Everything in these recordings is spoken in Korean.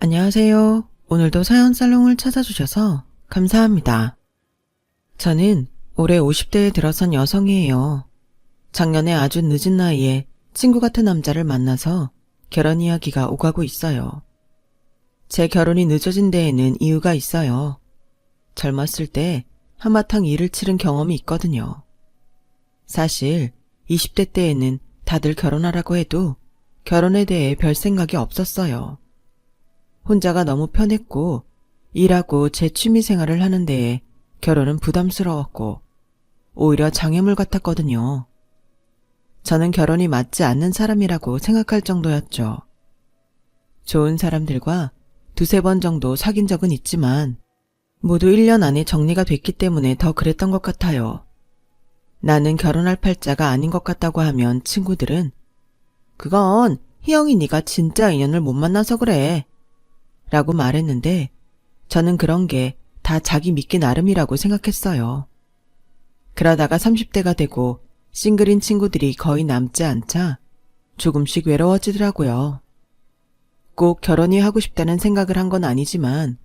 안녕하세요. 오늘도 사연 살롱을 찾아주셔서 감사합니다. 저는 올해 50대에 들어선 여성이에요. 작년에 아주 늦은 나이에 친구 같은 남자를 만나서 결혼 이야기가 오가고 있어요. 제 결혼이 늦어진 데에는 이유가 있어요. 젊었을 때 한바탕 일을 치른 경험이 있거든요. 사실 20대 때에는 다들 결혼하라고 해도 결혼에 대해 별 생각이 없었어요. 혼자가 너무 편했고 일하고 제 취미 생활을 하는 데에 결혼은 부담스러웠고 오히려 장애물 같았거든요. 저는 결혼이 맞지 않는 사람이라고 생각할 정도였죠. 좋은 사람들과 두세 번 정도 사귄 적은 있지만 모두 1년 안에 정리가 됐기 때문에 더 그랬던 것 같아요. 나는 결혼할 팔자가 아닌 것 같다고 하면 친구들은 그건 희영이 네가 진짜 인연을 못 만나서 그래 라고 말했는데 저는 그런 게 다 자기 믿기 나름이라고 생각했어요. 그러다가 30대가 되고 싱글인 친구들이 거의 남지 않자 조금씩 외로워지더라고요. 꼭 결혼이 하고 싶다는 생각을 한 건 아니지만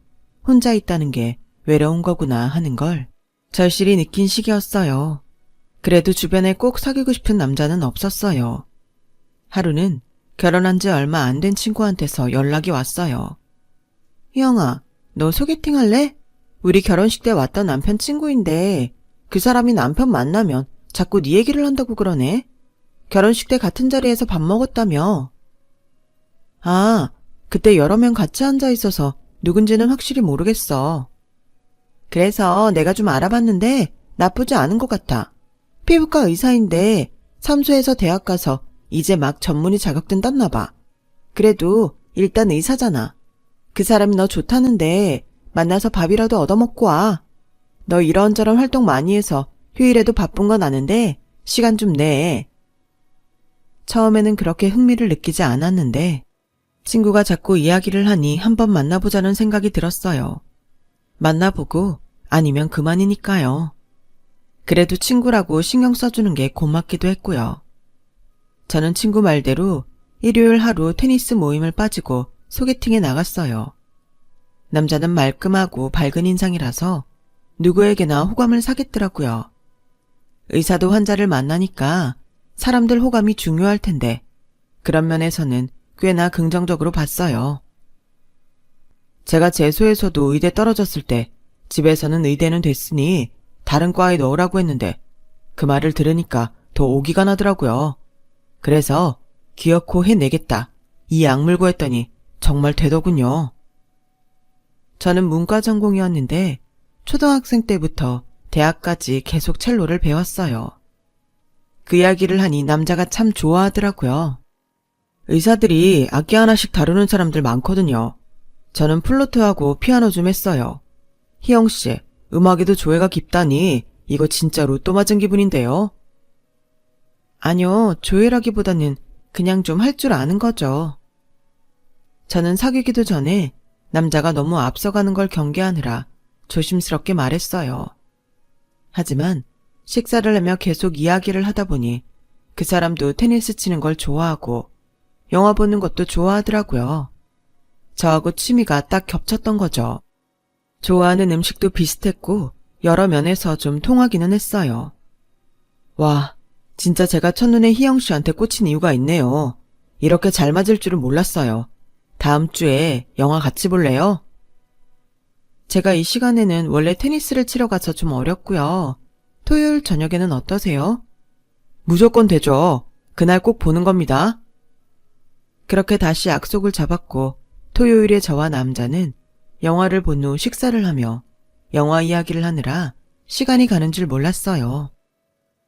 혼자 있다는 게 외로운 거구나 하는 걸 절실히 느낀 시기였어요. 그래도 주변에 꼭 사귀고 싶은 남자는 없었어요. 하루는 결혼한 지 얼마 안 된 친구한테서 연락이 왔어요. 희영아, 너 소개팅 할래? 우리 결혼식 때 왔던 남편 친구인데 그 사람이 남편 만나면 자꾸 네 얘기를 한다고 그러네. 결혼식 때 같은 자리에서 밥 먹었다며. 아, 그때 여러 명 같이 앉아 있어서 누군지는 확실히 모르겠어. 그래서 내가 좀 알아봤는데 나쁘지 않은 것 같아. 피부과 의사인데 삼수해서 대학 가서 이제 막 전문의 자격증 땄나 봐. 그래도 일단 의사잖아. 그 사람이 너 좋다는데 만나서 밥이라도 얻어먹고 와. 너 이런저런 활동 많이 해서 휴일에도 바쁜 건 아는데 시간 좀 내. 처음에는 그렇게 흥미를 느끼지 않았는데 친구가 자꾸 이야기를 하니 한번 만나보자는 생각이 들었어요. 만나보고 아니면 그만이니까요. 그래도 친구라고 신경 써주는 게 고맙기도 했고요. 저는 친구 말대로 일요일 하루 테니스 모임을 빠지고 소개팅에 나갔어요. 남자는 말끔하고 밝은 인상이라서 누구에게나 호감을 사겠더라고요. 의사도 환자를 만나니까 사람들 호감이 중요할 텐데 그런 면에서는 꽤나 긍정적으로 봤어요. 제가 재수에서도 의대 떨어졌을 때 집에서는 의대는 됐으니 다른 과에 넣으라고 했는데 그 말을 들으니까 더 오기가 나더라고요. 그래서 기어코 해내겠다 이 악물고 했더니 정말 되더군요. 저는 문과 전공이었는데 초등학생 때부터 대학까지 계속 첼로를 배웠어요. 그 이야기를 하니 남자가 참 좋아하더라고요. 의사들이 악기 하나씩 다루는 사람들 많거든요. 저는 플루트하고 피아노 좀 했어요. 희영씨, 음악에도 조예가 깊다니 이거 진짜 로또 맞은 기분인데요. 아니요, 조예라기보다는 그냥 좀 할 줄 아는 거죠. 저는 사귀기도 전에 남자가 너무 앞서가는 걸 경계하느라 조심스럽게 말했어요. 하지만 식사를 하며 계속 이야기를 하다 보니 그 사람도 테니스 치는 걸 좋아하고 영화 보는 것도 좋아하더라고요. 저하고 취미가 딱 겹쳤던 거죠. 좋아하는 음식도 비슷했고 여러 면에서 좀 통하기는 했어요. 와, 진짜 제가 첫눈에 희영 씨한테 꽂힌 이유가 있네요. 이렇게 잘 맞을 줄은 몰랐어요. 다음 주에 영화 같이 볼래요? 제가 이 시간에는 원래 테니스를 치러 가서 좀 어렵고요. 토요일 저녁에는 어떠세요? 무조건 되죠. 그날 꼭 보는 겁니다. 그렇게 다시 약속을 잡았고 토요일에 저와 남자는 영화를 본 후 식사를 하며 영화 이야기를 하느라 시간이 가는 줄 몰랐어요.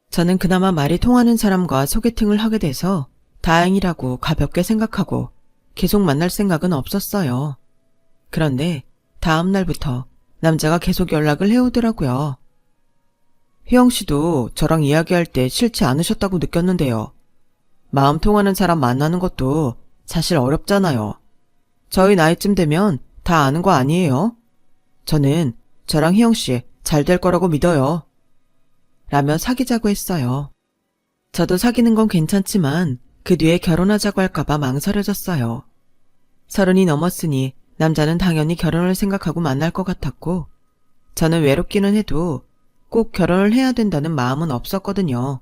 저는 그나마 말이 통하는 사람과 소개팅을 하게 돼서 다행이라고 가볍게 생각하고 계속 만날 생각은 없었어요. 그런데 다음 날부터 남자가 계속 연락을 해오더라고요. 희영 씨도 저랑 이야기할 때 싫지 않으셨다고 느꼈는데요. 마음 통하는 사람 만나는 것도 사실 어렵잖아요. 저희 나이쯤 되면 다 아는 거 아니에요? 저는 저랑 희영 씨 잘 될 거라고 믿어요. 라며 사귀자고 했어요. 저도 사귀는 건 괜찮지만 그 뒤에 결혼하자고 할까봐 망설여졌어요. 30이 넘었으니 남자는 당연히 결혼을 생각하고 만날 것 같았고 저는 외롭기는 해도 꼭 결혼을 해야 된다는 마음은 없었거든요.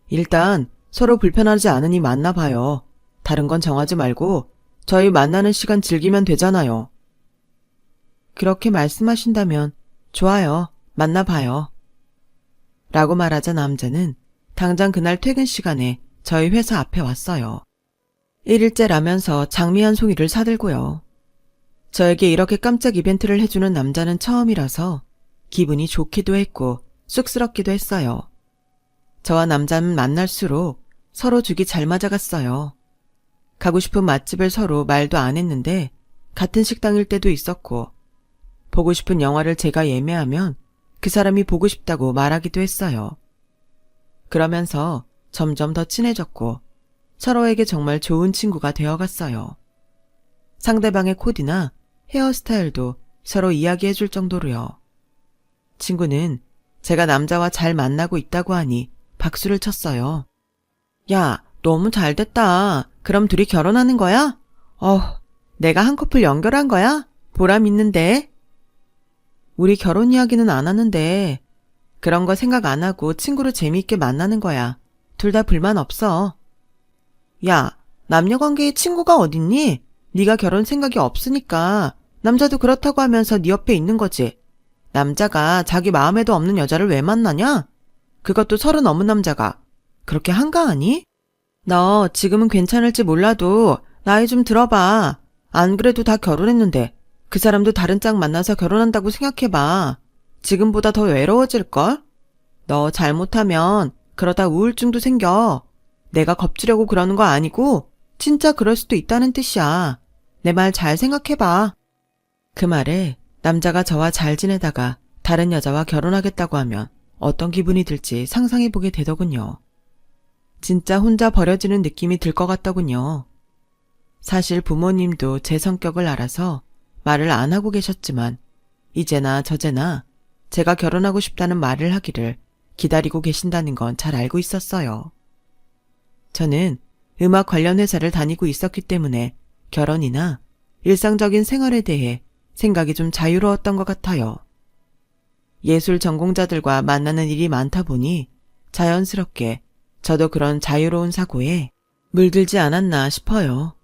일단 서로 불편하지 않으니 만나봐요. 다른 건 정하지 말고 저희 만나는 시간 즐기면 되잖아요. 그렇게 말씀하신다면 좋아요. 만나봐요. 라고 말하자 남자는 당장 그날 퇴근 시간에 저희 회사 앞에 왔어요. 1일째라면서 장미 한 송이를 사들고요. 저에게 이렇게 깜짝 이벤트를 해주는 남자는 처음이라서 기분이 좋기도 했고 쑥스럽기도 했어요. 저와 남자는 만날수록 서로 죽이 잘 맞아갔어요. 가고 싶은 맛집을 서로 말도 안 했는데 같은 식당일 때도 있었고 보고 싶은 영화를 제가 예매하면 그 사람이 보고 싶다고 말하기도 했어요. 그러면서 점점 더 친해졌고 서로에게 정말 좋은 친구가 되어갔어요. 상대방의 코디나 헤어스타일도 서로 이야기해줄 정도로요. 친구는 제가 남자와 잘 만나고 있다고 하니 박수를 쳤어요. 야, 너무 잘됐다. 그럼 둘이 결혼하는 거야? 내가 한 커플 연결한 거야? 보람 있는데. 우리 결혼 이야기는 안 하는데 그런 거 생각 안 하고 친구로 재미있게 만나는 거야. 둘 다 불만 없어. 야, 남녀관계에 친구가 어딨니? 네가 결혼 생각이 없으니까 남자도 그렇다고 하면서 네 옆에 있는 거지. 남자가 자기 마음에도 없는 여자를 왜 만나냐? 그것도 30 넘은 남자가. 그렇게 한가하니? 너 지금은 괜찮을지 몰라도 나이 좀 들어봐. 안 그래도 다 결혼했는데 그 사람도 다른 짝 만나서 결혼한다고 생각해봐. 지금보다 더 외로워질걸? 너 잘못하면 그러다 우울증도 생겨. 내가 겁주려고 그러는 거 아니고 진짜 그럴 수도 있다는 뜻이야. 내 말 잘 생각해봐. 그 말에 남자가 저와 잘 지내다가 다른 여자와 결혼하겠다고 하면 어떤 기분이 들지 상상해보게 되더군요. 진짜 혼자 버려지는 느낌이 들 것 같더군요. 사실 부모님도 제 성격을 알아서 말을 안 하고 계셨지만 이제나 저제나 제가 결혼하고 싶다는 말을 하기를 기다리고 계신다는 건 잘 알고 있었어요. 저는 음악 관련 회사를 다니고 있었기 때문에 결혼이나 일상적인 생활에 대해 생각이 좀 자유로웠던 것 같아요. 예술 전공자들과 만나는 일이 많다 보니 자연스럽게 저도 그런 자유로운 사고에 물들지 않았나 싶어요.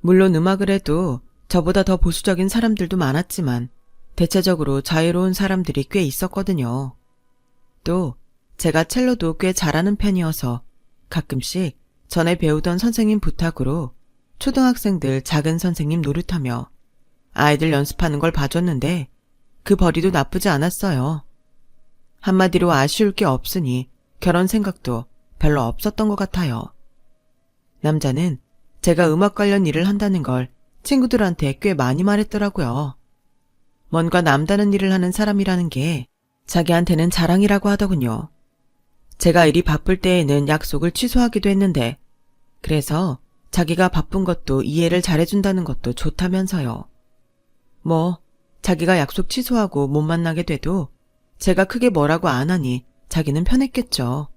물론 음악을 해도 저보다 더 보수적인 사람들도 많았지만 대체적으로 자유로운 사람들이 꽤 있었거든요. 또 제가 첼로도 꽤 잘하는 편이어서 가끔씩 전에 배우던 선생님 부탁으로 초등학생들 작은 선생님 노릇하며 아이들 연습하는 걸 봐줬는데 그 벌이도 나쁘지 않았어요. 한마디로 아쉬울 게 없으니 결혼 생각도 별로 없었던 것 같아요. 남자는 제가 음악 관련 일을 한다는 걸 친구들한테 꽤 많이 말했더라고요. 뭔가 남다른 일을 하는 사람이라는 게 자기한테는 자랑이라고 하더군요. 제가 일이 바쁠 때에는 약속을 취소하기도 했는데 그래서 자기가 바쁜 것도 이해를 잘해준다는 것도 좋다면서요. 자기가 약속 취소하고 못 만나게 돼도 제가 크게 뭐라고 안 하니 자기는 편했겠죠.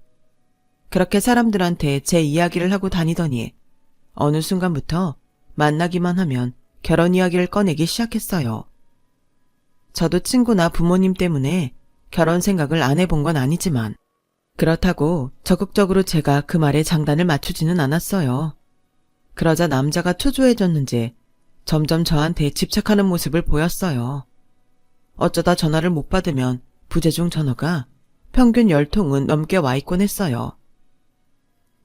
그렇게 사람들한테 제 이야기를 하고 다니더니 어느 순간부터 만나기만 하면 결혼 이야기를 꺼내기 시작했어요. 저도 친구나 부모님 때문에 결혼 생각을 안 해본 건 아니지만 그렇다고 적극적으로 제가 그 말에 장단을 맞추지는 않았어요. 그러자 남자가 초조해졌는지 점점 저한테 집착하는 모습을 보였어요. 어쩌다 전화를 못 받으면 부재중 전화가 평균 10통은 넘게 와 있곤 했어요.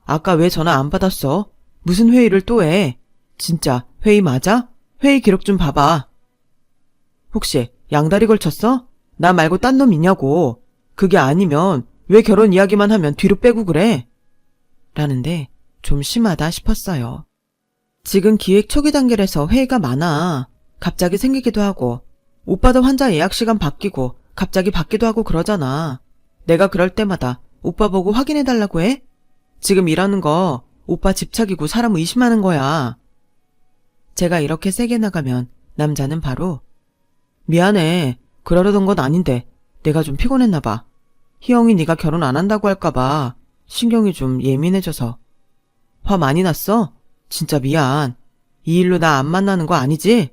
아까 왜 전화 안 받았어? 무슨 회의를 또 해? 진짜 회의 맞아? 회의 기록 좀 봐봐. 혹시 양다리 걸쳤어? 나 말고 딴 놈 있냐고. 그게 아니면 왜 결혼 이야기만 하면 뒤로 빼고 그래? 라는데 좀 심하다 싶었어요. 지금 기획 초기 단계라서 회의가 많아. 갑자기 생기기도 하고 오빠도 환자 예약 시간 바뀌고 갑자기 받기도 하고 그러잖아. 내가 그럴 때마다 오빠 보고 확인해달라고 해? 지금 일하는 거 오빠 집착이고 사람 의심하는 거야. 제가 이렇게 세게 나가면 남자는 바로 미안해. 그러려던 건 아닌데 내가 좀 피곤했나 봐. 희영이 네가 결혼 안 한다고 할까 봐 신경이 좀 예민해져서. 화 많이 났어? 진짜 미안. 이 일로 나 안 만나는 거 아니지?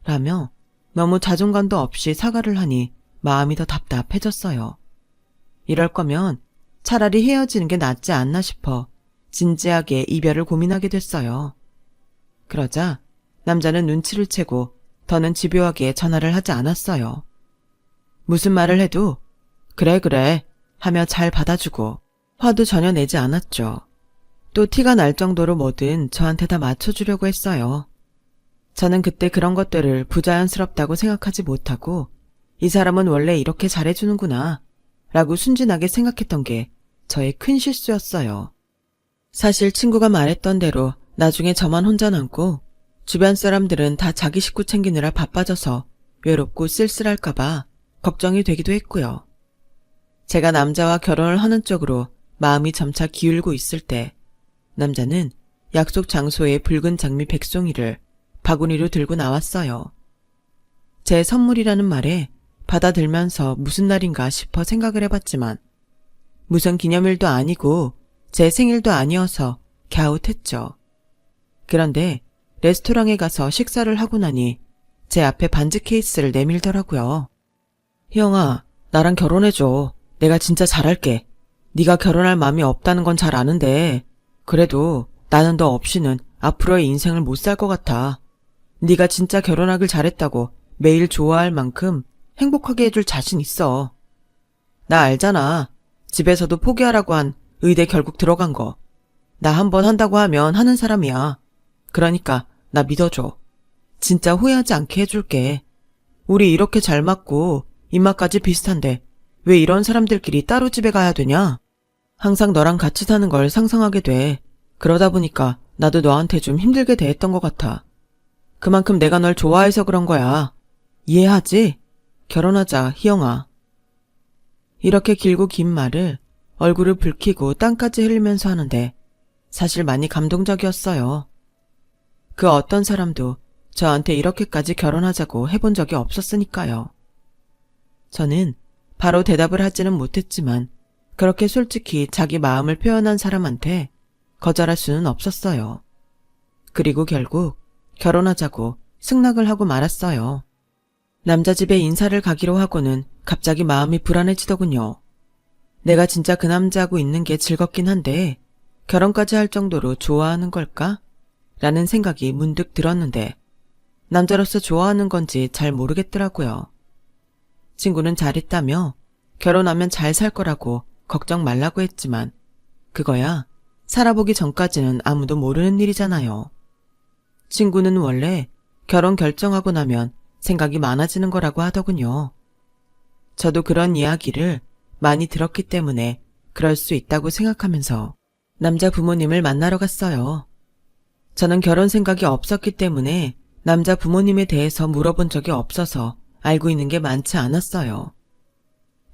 라며 너무 자존감도 없이 사과를 하니 마음이 더 답답해졌어요. 이럴 거면 차라리 헤어지는 게 낫지 않나 싶어 진지하게 이별을 고민하게 됐어요. 그러자 남자는 눈치를 채고 더는 집요하게 전화를 하지 않았어요. 무슨 말을 해도 그래 하며 잘 받아주고 화도 전혀 내지 않았죠. 또 티가 날 정도로 뭐든 저한테 다 맞춰주려고 했어요. 저는 그때 그런 것들을 부자연스럽다고 생각하지 못하고 이 사람은 원래 이렇게 잘해주는구나 라고 순진하게 생각했던 게 저의 큰 실수였어요. 사실 친구가 말했던 대로 나중에 저만 혼자 남고 주변 사람들은 다 자기 식구 챙기느라 바빠져서 외롭고 쓸쓸할까봐 걱정이 되기도 했고요. 제가 남자와 결혼을 하는 쪽으로 마음이 점차 기울고 있을 때 남자는 약속 장소에 붉은 장미 백송이를 바구니로 들고 나왔어요. 제 선물이라는 말에 받아들면서 무슨 날인가 싶어 생각을 해봤지만 무슨 기념일도 아니고 제 생일도 아니어서 갸웃했죠. 그런데 레스토랑에 가서 식사를 하고 나니 제 앞에 반지 케이스를 내밀더라고요. 희영아, 나랑 결혼해줘. 내가 진짜 잘할게. 네가 결혼할 마음이 없다는 건 잘 아는데 그래도 나는 너 없이는 앞으로의 인생을 못 살 것 같아. 네가 진짜 결혼하길 잘했다고 매일 좋아할 만큼 행복하게 해줄 자신 있어. 나 알잖아. 집에서도 포기하라고 한 의대 결국 들어간 거. 나 한 번 한다고 하면 하는 사람이야. 그러니까 나 믿어줘. 진짜 후회하지 않게 해줄게. 우리 이렇게 잘 맞고 입맛까지 비슷한데 왜 이런 사람들끼리 따로 집에 가야 되냐? 항상 너랑 같이 사는 걸 상상하게 돼. 그러다 보니까 나도 너한테 좀 힘들게 대했던 것 같아. 그만큼 내가 널 좋아해서 그런 거야. 이해하지? 결혼하자, 희영아. 이렇게 길고 긴 말을 얼굴을 붉히고 땀까지 흘리면서 하는데 사실 많이 감동적이었어요. 그 어떤 사람도 저한테 이렇게까지 결혼하자고 해본 적이 없었으니까요. 저는 바로 대답을 하지는 못했지만 그렇게 솔직히 자기 마음을 표현한 사람한테 거절할 수는 없었어요. 그리고 결국 결혼하자고 승낙을 하고 말았어요. 남자 집에 인사를 가기로 하고는 갑자기 마음이 불안해지더군요. 내가 진짜 그 남자하고 있는 게 즐겁긴 한데 결혼까지 할 정도로 좋아하는 걸까? 라는 생각이 문득 들었는데 남자로서 좋아하는 건지 잘 모르겠더라고요. 친구는 잘했다며 결혼하면 잘 살 거라고 걱정 말라고 했지만 그거야 살아보기 전까지는 아무도 모르는 일이잖아요. 친구는 원래 결혼 결정하고 나면 생각이 많아지는 거라고 하더군요. 저도 그런 이야기를 많이 들었기 때문에 그럴 수 있다고 생각하면서 남자 부모님을 만나러 갔어요. 저는 결혼 생각이 없었기 때문에 남자 부모님에 대해서 물어본 적이 없어서 알고 있는 게 많지 않았어요.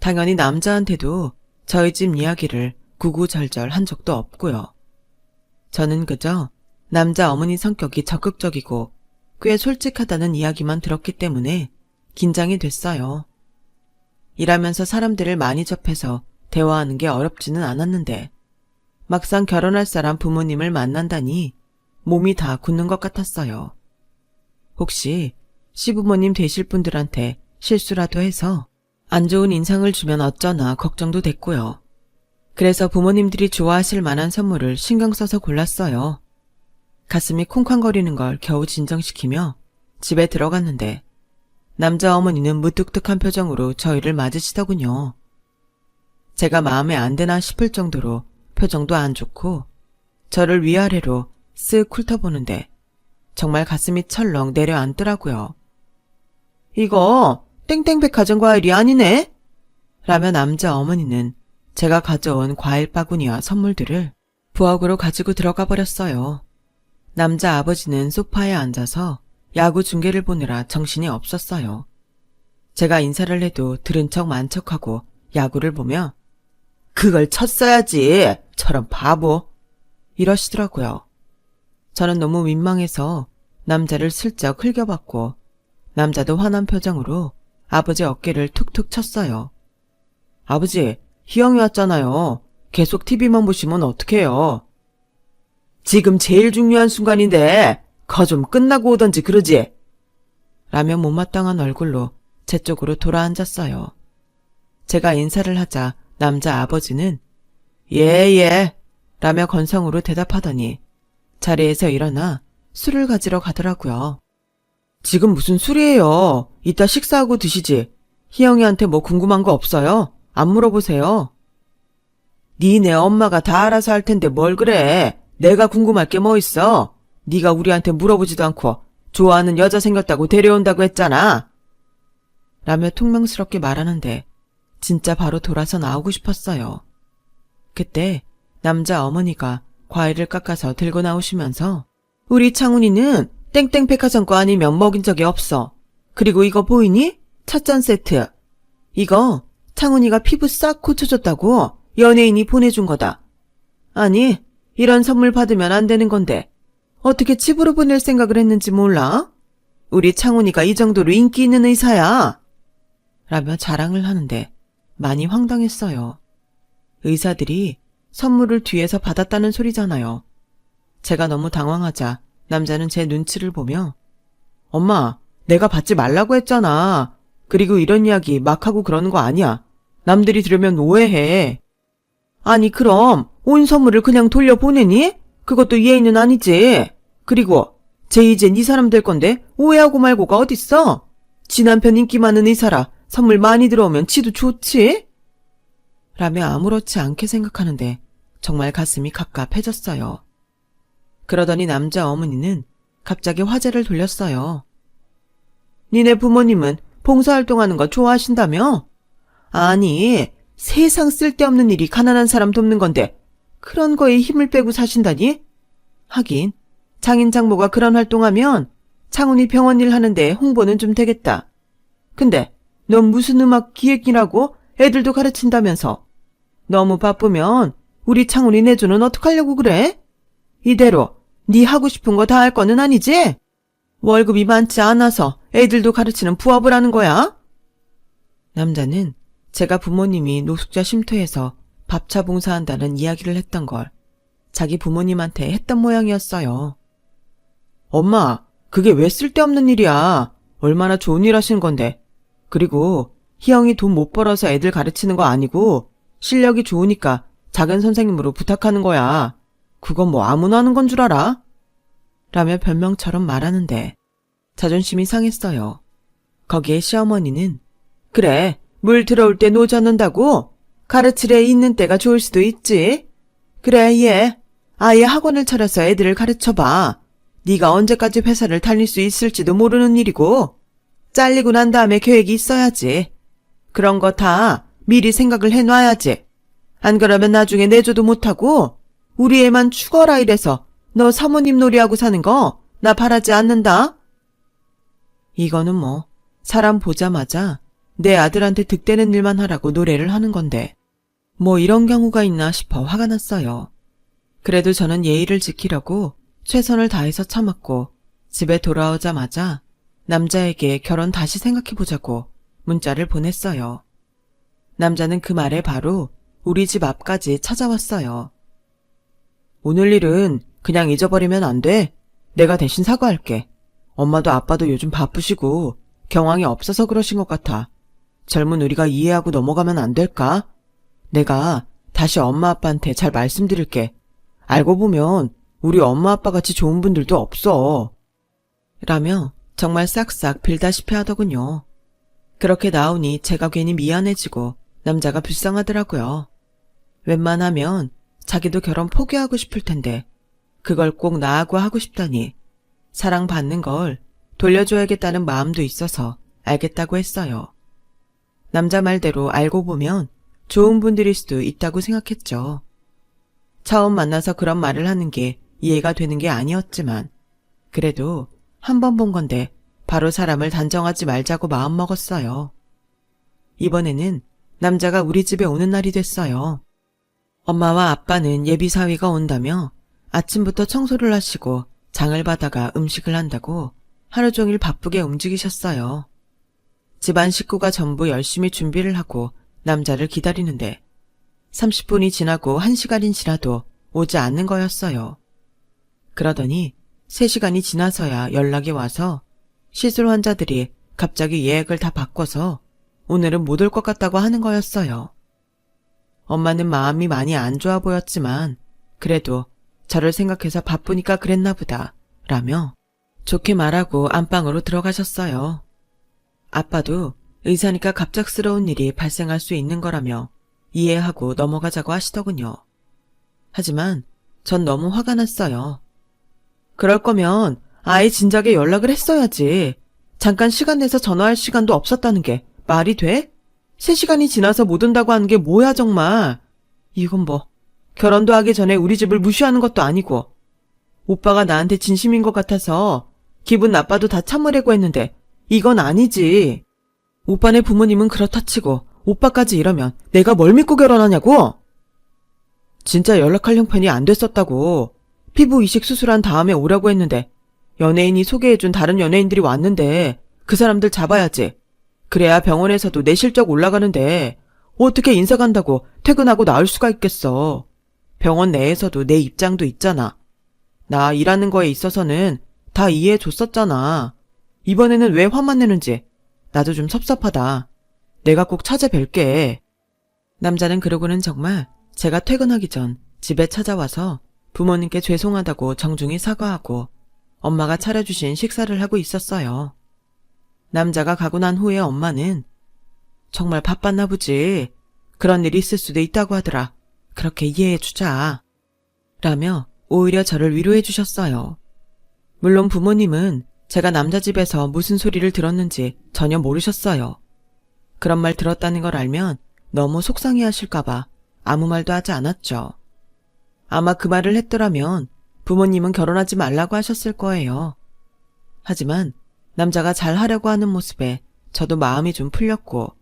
당연히 남자한테도 저희 집 이야기를 구구절절 한 적도 없고요. 저는 그저 남자 어머니 성격이 적극적이고 꽤 솔직하다는 이야기만 들었기 때문에 긴장이 됐어요. 일하면서 사람들을 많이 접해서 대화하는 게 어렵지는 않았는데 막상 결혼할 사람 부모님을 만난다니 몸이 다 굳는 것 같았어요. 혹시 시부모님 되실 분들한테 실수라도 해서 안 좋은 인상을 주면 어쩌나 걱정도 됐고요. 그래서 부모님들이 좋아하실 만한 선물을 신경 써서 골랐어요. 가슴이 쿵쾅거리는 걸 겨우 진정시키며 집에 들어갔는데 남자 어머니는 무뚝뚝한 표정으로 저희를 맞으시더군요. 제가 마음에 안 드나 싶을 정도로 표정도 안 좋고 저를 위아래로 쓱 훑어보는데 정말 가슴이 철렁 내려앉더라고요. 이거 땡땡백화점 과일이 아니네? 라며 남자 어머니는 제가 가져온 과일 바구니와 선물들을 부엌으로 가지고 들어가 버렸어요. 남자 아버지는 소파에 앉아서 야구 중계를 보느라 정신이 없었어요. 제가 인사를 해도 들은 척 만척하고 야구를 보며 그걸 쳤어야지, 저런 바보, 이러시더라고요. 저는 너무 민망해서 남자를 슬쩍 흘겨봤고 남자도 화난 표정으로 아버지 어깨를 툭툭 쳤어요. 아버지, 희영이 왔잖아요. 계속 TV만 보시면 어떡해요. 지금 제일 중요한 순간인데 거 좀 끝나고 오던지 그러지? 라며 못마땅한 얼굴로 제 쪽으로 돌아앉았어요. 제가 인사를 하자 남자 아버지는 예 라며 건성으로 대답하더니 자리에서 일어나 술을 가지러 가더라고요. 지금 무슨 술이에요? 이따 식사하고 드시지. 희영이한테 뭐 궁금한 거 없어요? 안 물어보세요. 니네 엄마가 다 알아서 할 텐데 뭘 그래. 내가 궁금할 게 뭐 있어. 네가 우리한테 물어보지도 않고 좋아하는 여자 생겼다고 데려온다고 했잖아. 라며 퉁명스럽게 말하는데 진짜 바로 돌아서 나오고 싶었어요. 그때 남자 어머니가 과일을 깎아서 들고 나오시면서 우리 창훈이는 땡땡 백화점 거 아니면 먹인 적이 없어. 그리고 이거 보이니? 찻잔 세트. 이거 창훈이가 피부 싹 고쳐줬다고 연예인이 보내준 거다. 아니, 이런 선물 받으면 안 되는 건데 어떻게 집으로 보낼 생각을 했는지 몰라? 우리 창훈이가 이 정도로 인기 있는 의사야. 라며 자랑을 하는데 많이 황당했어요. 의사들이 선물을 뒤에서 받았다는 소리잖아요. 제가 너무 당황하자 남자는 제 눈치를 보며 엄마, 내가 받지 말라고 했잖아. 그리고 이런 이야기 막 하고 그러는 거 아니야. 남들이 들으면 오해해. 아니 그럼 온 선물을 그냥 돌려보내니? 그것도 예의는 아니지. 그리고 쟤 이제 네 사람 될 건데 오해하고 말고가 어딨어? 지 남편 인기 많은 의사라 선물 많이 들어오면 지도 좋지? 라며 아무렇지 않게 생각하는데 정말 가슴이 갑갑해졌어요. 그러더니 남자 어머니는 갑자기 화제를 돌렸어요. 니네 부모님은 봉사활동하는 거 좋아하신다며? 아니, 세상 쓸데없는 일이 가난한 사람 돕는 건데 그런 거에 힘을 빼고 사신다니? 하긴 장인 장모가 그런 활동하면 창훈이 병원 일 하는데 홍보는 좀 되겠다. 근데 넌 무슨 음악 기획이라고 애들도 가르친다면서. 너무 바쁘면 우리 창훈이 내조는 어떡하려고 그래? 이대로 네 하고 싶은 거 다 할 거는 아니지? 월급이 많지 않아서 애들도 가르치는 부업을 하는 거야? 남자는 제가 부모님이 노숙자 쉼터에서 밥차 봉사한다는 이야기를 했던 걸 자기 부모님한테 했던 모양이었어요. 엄마, 그게 왜 쓸데없는 일이야. 얼마나 좋은 일 하시는 건데. 그리고 희영이 돈 못 벌어서 애들 가르치는 거 아니고 실력이 좋으니까 작은 선생님으로 부탁하는 거야. 그건 뭐 아무나 하는 건 줄 알아? 라며 변명처럼 말하는데 자존심이 상했어요. 거기에 시어머니는 그래, 물 들어올 때 노젓는다고? 가르치래 있는 때가 좋을 수도 있지. 그래, 얘. 아예 학원을 차려서 애들을 가르쳐봐. 네가 언제까지 회사를 다닐 수 있을지도 모르는 일이고 잘리고 난 다음에 계획이 있어야지. 그런 거 다 미리 생각을 해놔야지. 안 그러면 나중에 내조도 못하고 우리 애만 죽어라 이래서 너 사모님 놀이하고 사는 거 나 바라지 않는다. 이거는 뭐 사람 보자마자 내 아들한테 득대는 일만 하라고 노래를 하는 건데 뭐 이런 경우가 있나 싶어 화가 났어요. 그래도 저는 예의를 지키려고 최선을 다해서 참았고 집에 돌아오자마자 남자에게 결혼 다시 생각해보자고 문자를 보냈어요. 남자는 그 말에 바로 우리 집 앞까지 찾아왔어요. 오늘 일은 그냥 잊어버리면 안 돼. 내가 대신 사과할게. 엄마도 아빠도 요즘 바쁘시고 경황이 없어서 그러신 것 같아. 젊은 우리가 이해하고 넘어가면 안 될까? 내가 다시 엄마 아빠한테 잘 말씀드릴게. 알고 보면 우리 엄마 아빠 같이 좋은 분들도 없어. 라며 정말 싹싹 빌다시피 하더군요. 그렇게 나오니 제가 괜히 미안해지고 남자가 불쌍하더라고요. 웬만하면 자기도 결혼 포기하고 싶을 텐데 그걸 꼭 나하고 하고 싶다니 사랑받는 걸 돌려줘야겠다는 마음도 있어서 알겠다고 했어요. 남자 말대로 알고 보면 좋은 분들일 수도 있다고 생각했죠. 처음 만나서 그런 말을 하는 게 이해가 되는 게 아니었지만 그래도 한 번 본 건데 바로 사람을 단정하지 말자고 마음먹었어요. 이번에는 남자가 우리 집에 오는 날이 됐어요. 엄마와 아빠는 예비사위가 온다며 아침부터 청소를 하시고 장을 봐다가 음식을 한다고 하루 종일 바쁘게 움직이셨어요. 집안 식구가 전부 열심히 준비를 하고 남자를 기다리는데 30분이 지나고 1시간이 지나도 오지 않는 거였어요. 그러더니 3시간이 지나서야 연락이 와서 시술 환자들이 갑자기 예약을 다 바꿔서 오늘은 못 올 것 같다고 하는 거였어요. 엄마는 마음이 많이 안 좋아 보였지만 그래도 저를 생각해서 바쁘니까 그랬나 보다 라며 좋게 말하고 안방으로 들어가셨어요. 아빠도 의사니까 갑작스러운 일이 발생할 수 있는 거라며 이해하고 넘어가자고 하시더군요. 하지만 전 너무 화가 났어요. 그럴 거면 아예 진작에 연락을 했어야지. 잠깐 시간 내서 전화할 시간도 없었다는 게 말이 돼? 3시간이 지나서 못 온다고 하는 게 뭐야 정말. 이건 뭐 결혼도 하기 전에 우리 집을 무시하는 것도 아니고 오빠가 나한테 진심인 것 같아서 기분 나빠도 다 참으려고 했는데 이건 아니지. 오빠네 부모님은 그렇다 치고 오빠까지 이러면 내가 뭘 믿고 결혼하냐고? 진짜 연락할 형편이 안 됐었다고. 피부 이식 수술한 다음에 오라고 했는데 연예인이 소개해준 다른 연예인들이 왔는데 그 사람들 잡아야지. 그래야 병원에서도 내 실적 올라가는데 어떻게 인사 간다고 퇴근하고 나올 수가 있겠어. 병원 내에서도 내 입장도 있잖아. 나 일하는 거에 있어서는 다 이해해 줬었잖아. 이번에는 왜 화만 내는지 나도 좀 섭섭하다. 내가 꼭 찾아뵐게. 남자는 그러고는 정말 제가 퇴근하기 전 집에 찾아와서 부모님께 죄송하다고 정중히 사과하고 엄마가 차려주신 식사를 하고 있었어요. 남자가 가고 난 후에 엄마는 정말 바빴나 보지. 그런 일이 있을 수도 있다고 하더라. 그렇게 이해해주자. 라며 오히려 저를 위로해 주셨어요. 물론 부모님은 제가 남자 집에서 무슨 소리를 들었는지 전혀 모르셨어요. 그런 말 들었다는 걸 알면 너무 속상해 하실까봐 아무 말도 하지 않았죠. 아마 그 말을 했더라면 부모님은 결혼하지 말라고 하셨을 거예요. 하지만 남자가 잘 하려고 하는 모습에 저도 마음이 좀 풀렸고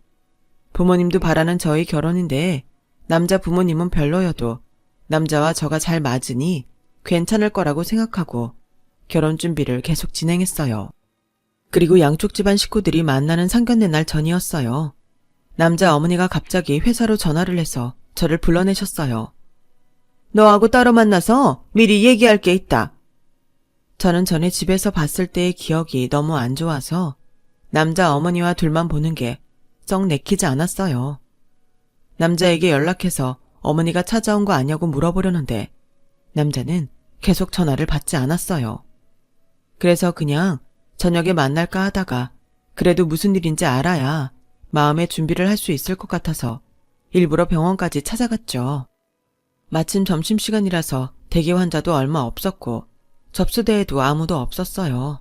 부모님도 바라는 저희 결혼인데 남자 부모님은 별로여도 남자와 저가 잘 맞으니 괜찮을 거라고 생각하고 결혼 준비를 계속 진행했어요. 그리고 양쪽 집안 식구들이 만나는 상견례 날 전이었어요. 남자 어머니가 갑자기 회사로 전화를 해서 저를 불러내셨어요. 너하고 따로 만나서 미리 얘기할 게 있다. 저는 전에 집에서 봤을 때의 기억이 너무 안 좋아서 남자 어머니와 둘만 보는 게 썩 내키지 않았어요. 남자에게 연락해서 어머니가 찾아온 거 아냐고 물어보려는데 남자는 계속 전화를 받지 않았어요. 그래서 그냥 저녁에 만날까 하다가 그래도 무슨 일인지 알아야 마음의 준비를 할 수 있을 것 같아서 일부러 병원까지 찾아갔죠. 마침 점심시간이라서 대기 환자도 얼마 없었고 접수대에도 아무도 없었어요.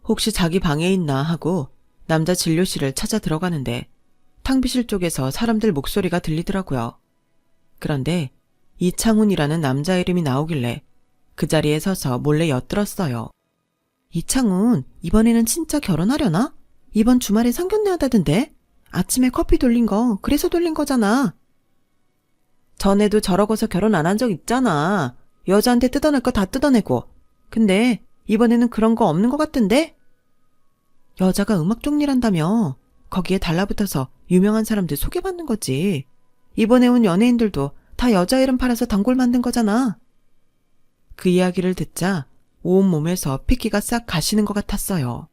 혹시 자기 방에 있나 하고 남자 진료실을 찾아 들어가는데 탕비실 쪽에서 사람들 목소리가 들리더라고요. 그런데 이창훈이라는 남자 이름이 나오길래 그 자리에 서서 몰래 엿들었어요. 이창훈, 이번에는 진짜 결혼하려나? 이번 주말에 상견례 하다던데? 아침에 커피 돌린 거 그래서 돌린 거잖아. 전에도 저러고서 결혼 안 한 적 있잖아. 여자한테 뜯어낼 거 다 뜯어내고. 근데 이번에는 그런 거 없는 것 같던데? 여자가 음악 종리란다며. 거기에 달라붙어서 유명한 사람들 소개받는 거지. 이번에 온 연예인들도 다 여자 이름 팔아서 단골 만든 거잖아. 그 이야기를 듣자 온몸에서 핏기가 싹 가시는 것 같았어요.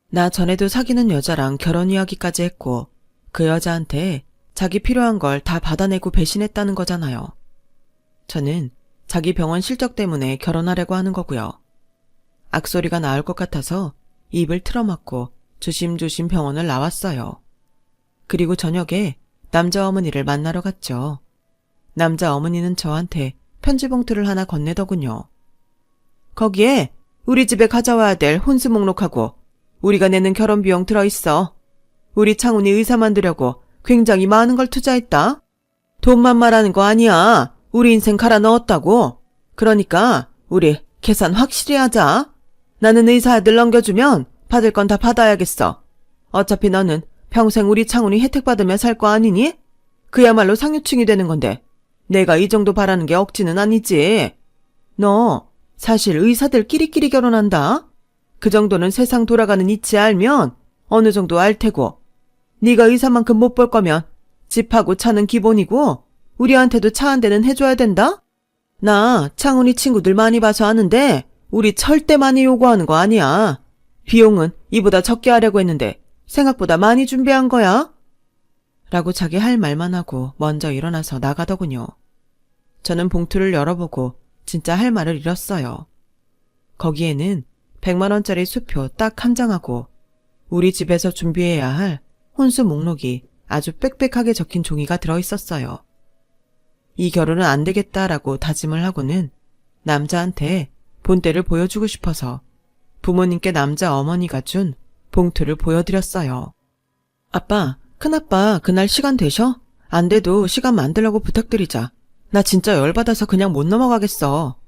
나 전에도 사귀는 여자랑 결혼 이야기까지 했고 그 여자한테 자기 필요한 걸 다 받아내고 배신했다는 거잖아요. 저는 자기 병원 실적 때문에 결혼하려고 하는 거고요. 악소리가 나올 것 같아서 입을 틀어막고 조심조심 병원을 나왔어요. 그리고 저녁에 남자 어머니를 만나러 갔죠. 남자 어머니는 저한테 편지 봉투를 하나 건네더군요. 거기에 우리 집에 가져와야 될 혼수 목록하고 우리가 내는 결혼 비용 들어있어. 우리 창훈이 의사 만들려고 굉장히 많은 걸 투자했다. 돈만 말하는 거 아니야. 우리 인생 갈아 넣었다고. 그러니까 우리 계산 확실히 하자. 나는 의사 아들 넘겨주면 받을 건 다 받아야겠어. 어차피 너는 평생 우리 창훈이 혜택 받으며 살 거 아니니? 그야말로 상류층이 되는 건데 내가 이 정도 바라는 게 억지는 아니지. 너 사실 의사들끼리끼리 결혼한다. 그 정도는 세상 돌아가는 이치 알면 어느 정도 알 테고 네가 의사만큼 못 벌 거면 집하고 차는 기본이고 우리한테도 차 한 대는 해줘야 된다? 나 창훈이 친구들 많이 봐서 아는데 우리 절대 많이 요구하는 거 아니야. 비용은 이보다 적게 하려고 했는데 생각보다 많이 준비한 거야. 라고 자기 할 말만 하고 먼저 일어나서 나가더군요. 저는 봉투를 열어보고 진짜 할 말을 잃었어요. 거기에는 100만 원짜리 수표 딱 한 장하고 우리 집에서 준비해야 할 혼수 목록이 아주 빽빽하게 적힌 종이가 들어있었어요. 이 결혼은 안 되겠다라고 다짐을 하고는 남자한테 본때를 보여주고 싶어서 부모님께 남자 어머니가 준 봉투를 보여드렸어요. 아빠, 큰아빠 그날 시간 되셔? 안 돼도 시간 만들라고 부탁드리자. 나 진짜 열받아서 그냥 못 넘어가겠어.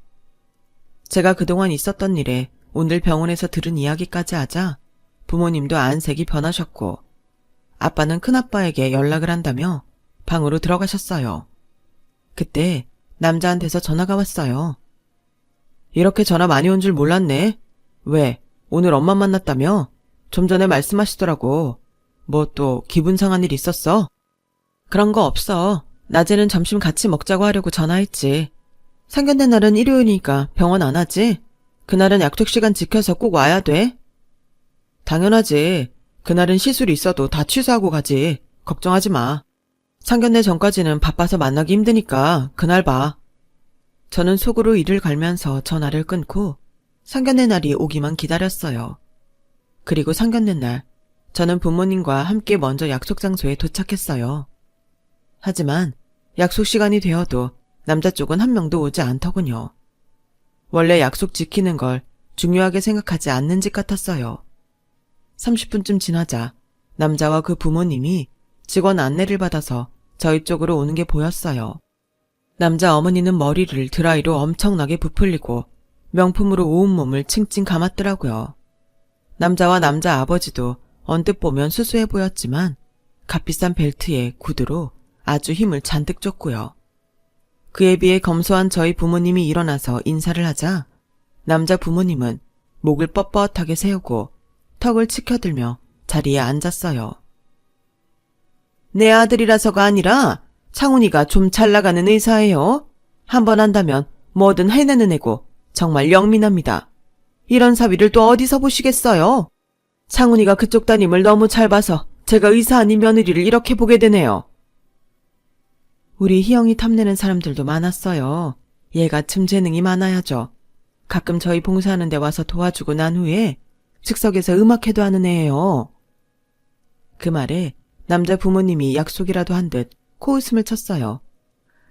제가 그동안 있었던 일에 오늘 병원에서 들은 이야기까지 하자 부모님도 안색이 변하셨고 아빠는 큰아빠에게 연락을 한다며 방으로 들어가셨어요. 그때 남자한테서 전화가 왔어요. 이렇게 전화 많이 온 줄 몰랐네. 왜? 오늘 엄마 만났다며? 좀 전에 말씀하시더라고. 뭐 또 기분 상한 일 있었어? 그런 거 없어. 낮에는 점심 같이 먹자고 하려고 전화했지. 상견례 날은 일요일이니까 병원 안 하지? 그날은 약속 시간 지켜서 꼭 와야 돼? 당연하지. 그날은 시술이 있어도 다 취소하고 가지. 걱정하지 마. 상견례 전까지는 바빠서 만나기 힘드니까 그날 봐. 저는 속으로 이를 갈면서 전화를 끊고 상견례 날이 오기만 기다렸어요. 그리고 상견례 날 저는 부모님과 함께 먼저 약속 장소에 도착했어요. 하지만 약속 시간이 되어도 남자 쪽은 한 명도 오지 않더군요. 원래 약속 지키는 걸 중요하게 생각하지 않는 집 같았어요. 30분쯤 지나자 남자와 그 부모님이 직원 안내를 받아서 저희 쪽으로 오는 게 보였어요. 남자 어머니는 머리를 드라이로 엄청나게 부풀리고 명품으로 온몸을 칭칭 감았더라고요. 남자와 남자 아버지도 언뜻 보면 수수해 보였지만 값비싼 벨트에 구두로 아주 힘을 잔뜩 줬고요. 그에 비해 검소한 저희 부모님이 일어나서 인사를 하자 남자 부모님은 목을 뻣뻣하게 세우고 턱을 치켜들며 자리에 앉았어요. 내 아들이라서가 아니라 창훈이가 좀 잘 나가는 의사예요. 한 번 한다면 뭐든 해내는 애고 정말 영민합니다. 이런 사위를 또 어디서 보시겠어요? 창훈이가 그쪽 따님을 너무 잘 봐서 제가 의사 아닌 며느리를 이렇게 보게 되네요. 우리 희영이 탐내는 사람들도 많았어요. 얘가 참 재능이 많아야죠. 가끔 저희 봉사하는 데 와서 도와주고 난 후에 즉석에서 음악회도 하는 애예요. 그 말에 남자 부모님이 약속이라도 한 듯 코웃음을 쳤어요.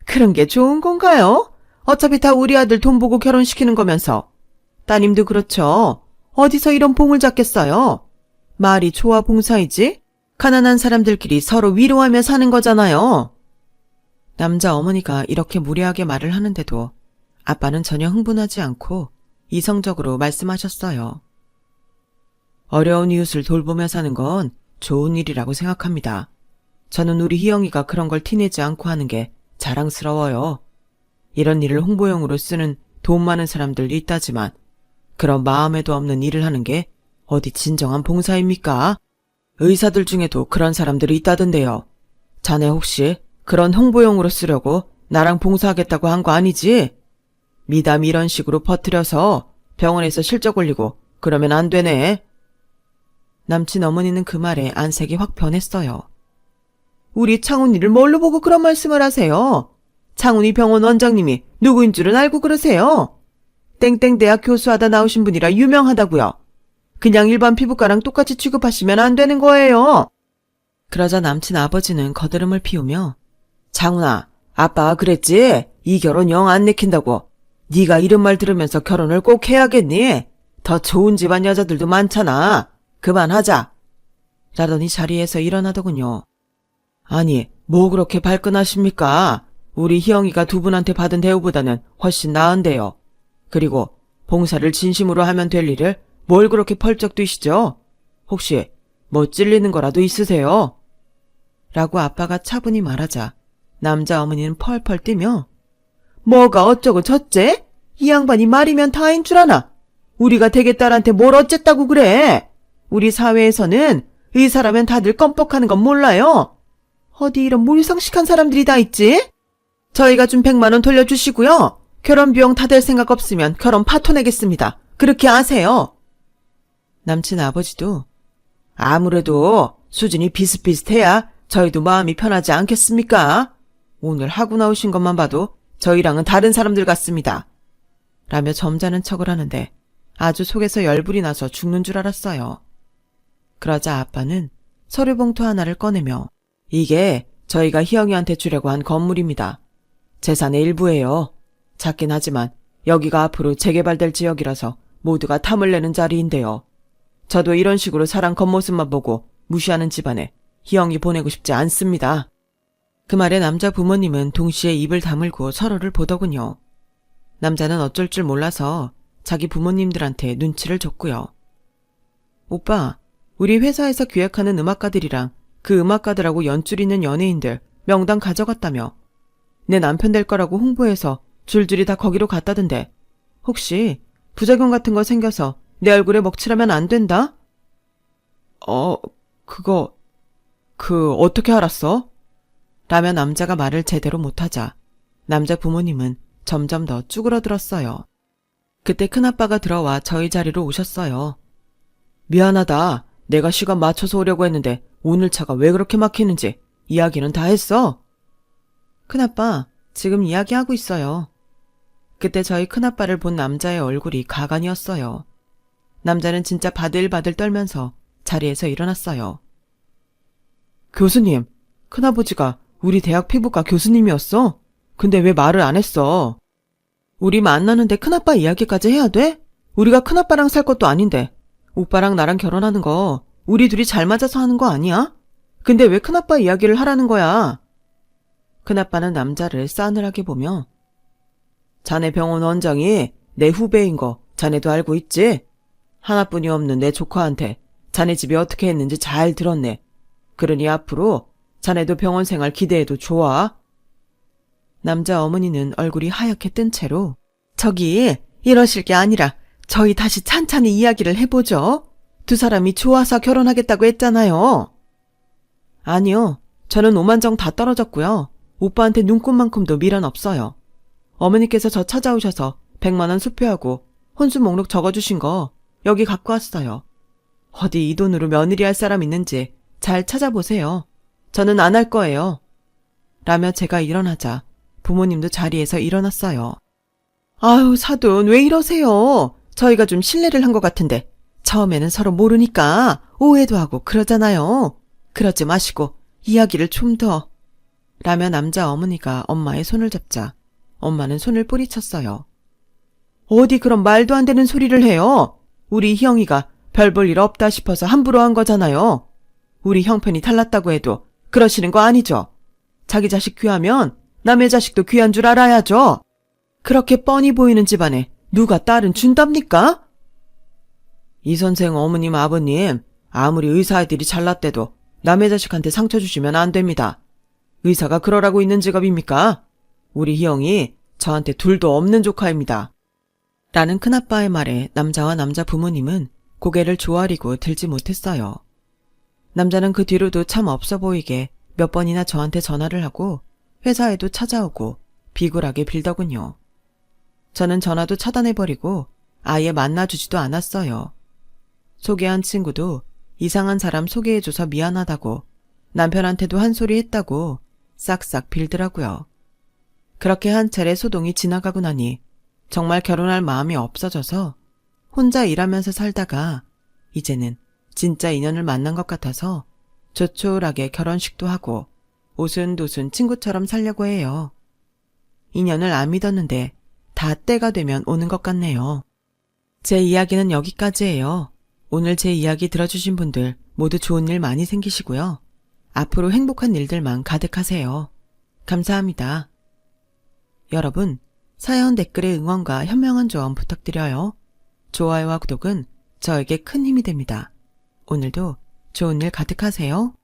그런 게 좋은 건가요? 어차피 다 우리 아들 돈 보고 결혼시키는 거면서. 따님도 그렇죠. 어디서 이런 봉을 잡겠어요? 말이 좋아 봉사이지? 가난한 사람들끼리 서로 위로하며 사는 거잖아요. 남자 어머니가 이렇게 무례하게 말을 하는데도 아빠는 전혀 흥분하지 않고 이성적으로 말씀하셨어요. 어려운 이웃을 돌보며 사는 건 좋은 일이라고 생각합니다. 저는 우리 희영이가 그런 걸 티내지 않고 하는 게 자랑스러워요. 이런 일을 홍보용으로 쓰는 돈 많은 사람들도 있다지만 그런 마음에도 없는 일을 하는 게 어디 진정한 봉사입니까? 의사들 중에도 그런 사람들이 있다던데요. 자네 혹시 그런 홍보용으로 쓰려고 나랑 봉사하겠다고 한 거 아니지? 미담 이런 식으로 퍼뜨려서 병원에서 실적 올리고 그러면 안 되네. 남친 어머니는 그 말에 안색이 확 변했어요. 우리 창훈이를 뭘로 보고 그런 말씀을 하세요? 창훈이 병원 원장님이 누구인 줄은 알고 그러세요? 땡땡대학 교수하다 나오신 분이라 유명하다고요. 그냥 일반 피부과랑 똑같이 취급하시면 안 되는 거예요. 그러자 남친 아버지는 거드름을 피우며 창훈아, 아빠가 그랬지? 이 결혼 영 안 내킨다고. 네가 이런 말 들으면서 결혼을 꼭 해야겠니? 더 좋은 집안 여자들도 많잖아. 그만하자. 라더니 자리에서 일어나더군요. 아니, 뭐 그렇게 발끈하십니까? 우리 희영이가 두 분한테 받은 대우보다는 훨씬 나은데요. 그리고 봉사를 진심으로 하면 될 일을 뭘 그렇게 펄쩍 뛰시죠? 혹시 뭐 찔리는 거라도 있으세요? 라고 아빠가 차분히 말하자 남자 어머니는 펄펄 뛰며 뭐가 어쩌고 저째? 이 양반이 말이면 다인 줄 아나? 우리가 대개 딸한테 뭘 어쨌다고 그래? 우리 사회에서는 의사라면 다들 껌뻑하는 건 몰라요? 어디 이런 몰상식한 사람들이 다 있지? 저희가 준 100만 원 돌려주시고요. 결혼 비용 다 댈 생각 없으면 결혼 파토 내겠습니다. 그렇게 아세요? 남친 아버지도 아무래도 수준이 비슷비슷해야 저희도 마음이 편하지 않겠습니까? 오늘 하고 나오신 것만 봐도 저희랑은 다른 사람들 같습니다. 라며 점잖은 척을 하는데 아주 속에서 열불이 나서 죽는 줄 알았어요. 그러자 아빠는 서류 봉투 하나를 꺼내며 이게 저희가 희영이한테 주려고 한 건물입니다. 재산의 일부예요. 작긴 하지만 여기가 앞으로 재개발될 지역이라서 모두가 탐을 내는 자리인데요. 저도 이런 식으로 사람 겉모습만 보고 무시하는 집안에 희영이 보내고 싶지 않습니다. 그 말에 남자 부모님은 동시에 입을 다물고 서로를 보더군요. 남자는 어쩔 줄 몰라서 자기 부모님들한테 눈치를 줬고요. 오빠, 우리 회사에서 기획하는 음악가들이랑 그 음악가들하고 연줄 있는 연예인들 명단 가져갔다며 내 남편 될 거라고 홍보해서 줄줄이 다 거기로 갔다던데 혹시 부작용 같은 거 생겨서 내 얼굴에 먹칠하면 안 된다? 어떻게 알았어? 라며 남자가 말을 제대로 못하자 남자 부모님은 점점 더 쭈그러들었어요. 그때 큰아빠가 들어와 저희 자리로 오셨어요. 미안하다. 내가 시간 맞춰서 오려고 했는데 오늘 차가 왜 그렇게 막히는지 이야기는 다 했어? 큰아빠, 지금 이야기하고 있어요. 그때 저희 큰아빠를 본 남자의 얼굴이 가관이었어요. 남자는 진짜 바들바들 떨면서 자리에서 일어났어요. 교수님, 큰아버지가 우리 대학 피부과 교수님이었어? 근데 왜 말을 안 했어? 우리 만나는데 큰아빠 이야기까지 해야 돼? 우리가 큰아빠랑 살 것도 아닌데 오빠랑 나랑 결혼하는 거 우리 둘이 잘 맞아서 하는 거 아니야? 근데 왜 큰아빠 이야기를 하라는 거야? 큰아빠는 남자를 싸늘하게 보며 자네 병원 원장이 내 후배인 거 자네도 알고 있지? 하나뿐이 없는 내 조카한테 자네 집이 어떻게 했는지 잘 들었네. 그러니 앞으로 자네도 병원 생활 기대해도 좋아. 남자 어머니는 얼굴이 하얗게 뜬 채로 저기 이러실 게 아니라 저희 다시 찬찬히 이야기를 해보죠. 두 사람이 좋아서 결혼하겠다고 했잖아요. 아니요. 저는 오만정 다 떨어졌고요. 오빠한테 눈꼽만큼도 미련 없어요. 어머니께서 저 찾아오셔서 100만 원 수표하고 혼수 목록 적어주신 거 여기 갖고 왔어요. 어디 이 돈으로 며느리 할 사람 있는지 잘 찾아보세요. 저는 안 할 거예요. 라며 제가 일어나자 부모님도 자리에서 일어났어요. 아유, 사돈 왜 이러세요? 저희가 좀 실례를 한 것 같은데 처음에는 서로 모르니까 오해도 하고 그러잖아요. 그러지 마시고 이야기를 좀 더. 라며 남자 어머니가 엄마의 손을 잡자 엄마는 손을 뿌리쳤어요. 어디 그런 말도 안 되는 소리를 해요. 우리 희영이가 별 볼 일 없다 싶어서 함부로 한 거잖아요. 우리 형편이 달랐다고 해도 그러시는 거 아니죠? 자기 자식 귀하면 남의 자식도 귀한 줄 알아야죠. 그렇게 뻔히 보이는 집안에 누가 딸은 준답니까? 이 선생 어머님 아버님 아무리 의사 아들이 잘났대도 남의 자식한테 상처 주시면 안 됩니다. 의사가 그러라고 있는 직업입니까? 우리 희영이 저한테 둘도 없는 조카입니다. 라는 큰아빠의 말에 남자와 남자 부모님은 고개를 조아리고 들지 못했어요. 남자는 그 뒤로도 참 없어 보이게 몇 번이나 저한테 전화를 하고 회사에도 찾아오고 비굴하게 빌더군요. 저는 전화도 차단해버리고 아예 만나주지도 않았어요. 소개한 친구도 이상한 사람 소개해줘서 미안하다고 남편한테도 한 소리 했다고 싹싹 빌더라고요. 그렇게 한 차례 소동이 지나가고 나니 정말 결혼할 마음이 없어져서 혼자 일하면서 살다가 이제는 진짜 인연을 만난 것 같아서 조촐하게 결혼식도 하고 오순도순 친구처럼 살려고 해요. 인연을 안 믿었는데 다 때가 되면 오는 것 같네요. 제 이야기는 여기까지예요. 오늘 제 이야기 들어주신 분들 모두 좋은 일 많이 생기시고요. 앞으로 행복한 일들만 가득하세요. 감사합니다. 여러분, 사연 댓글에 응원과 현명한 조언 부탁드려요. 좋아요와 구독은 저에게 큰 힘이 됩니다. 오늘도 좋은 일 가득하세요.